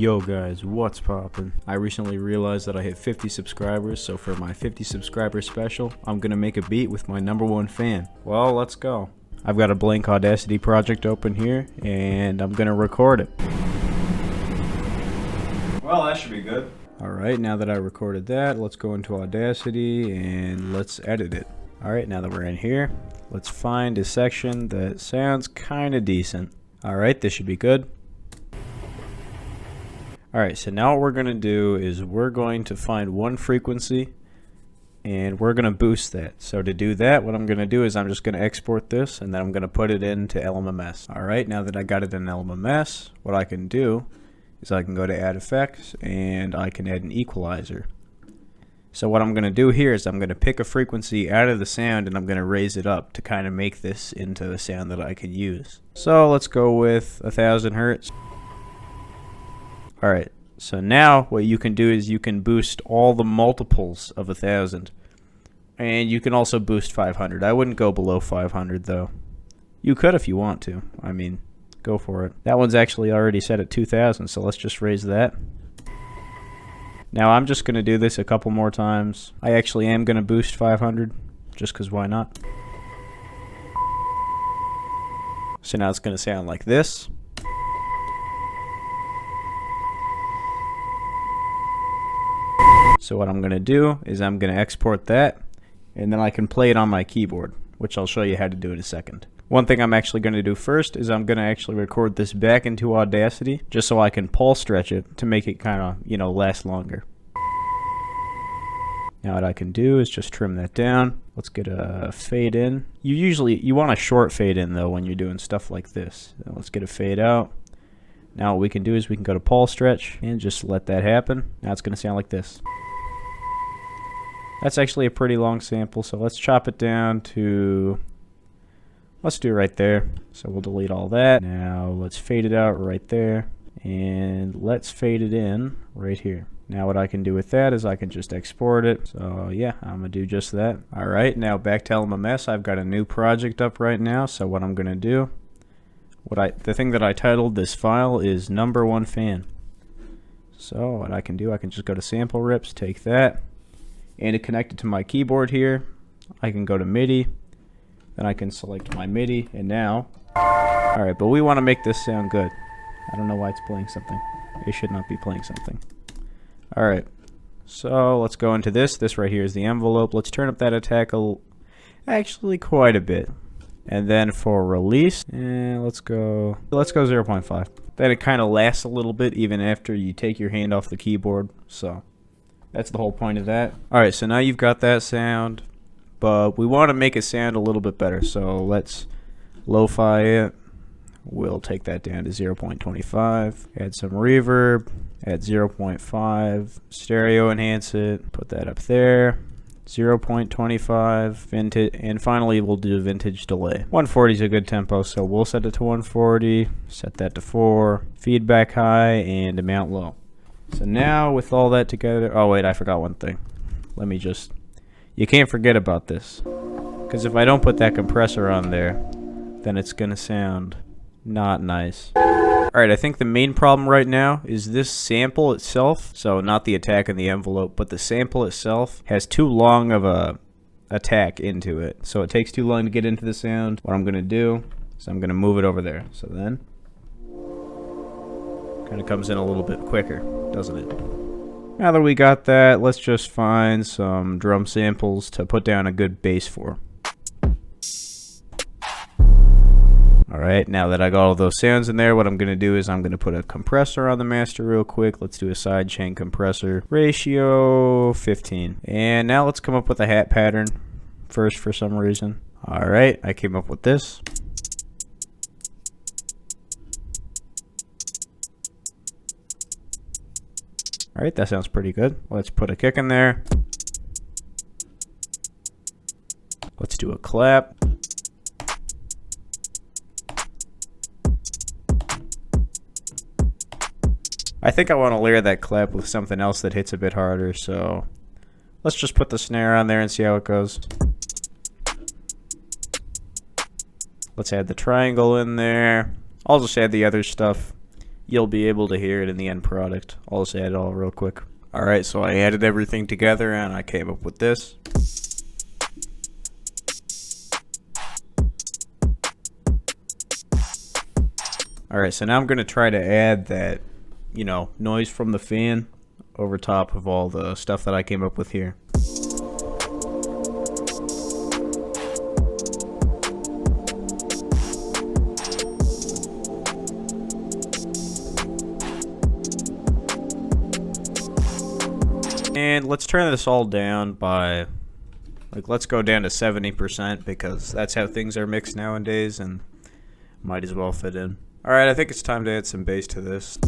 Yo guys, what's poppin'? I recently realized that I hit 50 subscribers, so for my 50 subscriber special, I'm gonna make a beat with my #1 fan. Well, let's go. I've got a blank Audacity project open here, and I'm gonna record it. Well, that should be good. Alright, now that I recorded that, let's go into Audacity and let's edit it. Alright, now that we're in here, let's find a section that sounds kinda decent. Alright, this should be good. Alright, so now what we're going to do is we're going to find one frequency and we're going to boost that. So to do that, what I'm going to do is I'm just going to export this and then I'm going to put it into lmms. Alright, now that I got it in lmms, what I can do is I can go to add effects and I can add an equalizer. So what I'm going to do here is I'm going to pick a frequency out of the sound and I'm going to raise it up to kind of make this into a sound that I could use. So let's go with 1000 hertz. Alright, so now what you can do is you can boost all the multiples of 1000. And you can also boost 500. I wouldn't go below 500 though. You could if you want to. I mean, go for it. That one's actually already set at 2000, so let's just raise that. Now I'm just going to do this a couple more times. I actually am going to boost 500, just because why not? So now it's going to sound like this. So what I'm going to do is I'm going to export that, and then I can play it on my keyboard, which I'll show you how to do in a second. One thing I'm actually going to do first is I'm going to actually record this back into Audacity, just so I can pulse stretch it to make it kind of, you know, last longer. Now what I can do is just trim that down. Let's get a fade in. You want a short fade in though when you're doing stuff like this. Now let's get a fade out. Now what we can do is we can go to pulse stretch and just let that happen. Now it's going to sound like this. That's actually a pretty long sample, so let's chop it down to, let's do it right there. So we'll delete all that. Now let's fade it out right there, and let's fade it in right here. Now what I can do with that is I can just export it. So yeah, I'm gonna do just that. Alright, now back to lmms. I've got a new project up right now, so what I'm gonna do, the thing that I titled this file is #1 fan. So what I can do, I can just go to sample rips, take that, and to connect it to my keyboard here, I can go to MIDI, then I can select my MIDI, and now, alright, but we want to make this sound good. I don't know why it's playing something. It should not be playing something. Alright, so let's go into this. This right here is the envelope. Let's turn up that attack actually quite a bit. And then for release, let's go 0.5. Then it kind of lasts a little bit even after you take your hand off the keyboard, so that's the whole point of that. Alright, so now you've got that sound, but we want to make it sound a little bit better, so let's lo-fi it. We'll take that down to 0.25, add some reverb, add 0.5, stereo enhance it, put that up there, 0.25, vintage, and finally we'll do vintage delay. 140 is a good tempo, so we'll set it to 140, set that to 4, feedback high, and amount low. So now with all that together, oh wait, I forgot one thing. Let me just, you can't forget about this, because if I don't put that compressor on there, then it's gonna sound not nice. Alright, I think the main problem right now is this sample itself, so not the attack in the envelope, but the sample itself has too long of a attack into it. So it takes too long to get into the sound. What I'm gonna do is I'm gonna move it over there. So then, kind of comes in a little bit quicker, doesn't it? Now that we got that, let's just find some drum samples to put down a good bass for. Alright, now that I got all those sounds in there, what I'm going to do is I'm going to put a compressor on the master real quick. Let's do a sidechain compressor. Ratio 15. And now let's come up with a hat pattern first for some reason. Alright, I came up with this. Alright, that sounds pretty good. Let's put a kick in there. Let's do a clap. I think I want to layer that clap with something else that hits a bit harder, so let's just put the snare on there and see how it goes. Let's add the triangle in there. I'll just add the other stuff. you'll be able to hear it in the end product. I'll just add it all real quick. Alright, so I added everything together and I came up with this. Alright, so now I'm going to try to add that, you know, noise from the fan over top of all the stuff that I came up with here. And let's turn this all down by, like, let's go down to 70% because that's how things are mixed nowadays and might as well fit in. Alright, I think it's time to add some bass to this.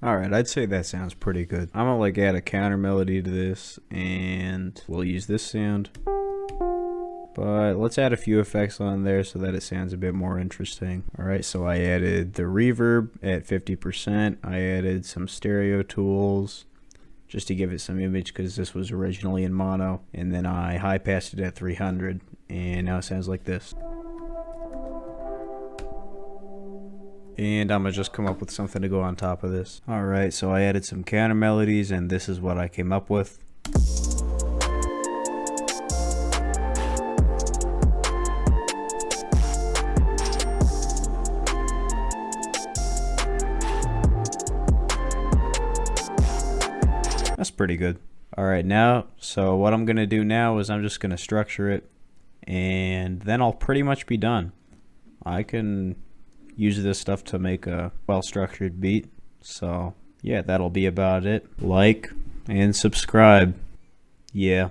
Alright, I'd say that sounds pretty good. I'm gonna like add a counter melody to this and we'll use this sound. But let's add a few effects on there so that it sounds a bit more interesting. Alright, so I added the reverb at 50%. I added some stereo tools just to give it some image because this was originally in mono. And then I high passed it at 300 and now it sounds like this. And I'm gonna just come up with something to go on top of this. Alright, so I added some counter melodies and this is what I came up with. That's pretty good. Alright, now, so what I'm gonna do now is I'm just gonna structure it and then I'll pretty much be done. I can use this stuff to make a well-structured beat. So yeah, that'll be about it. Like and subscribe. Yeah.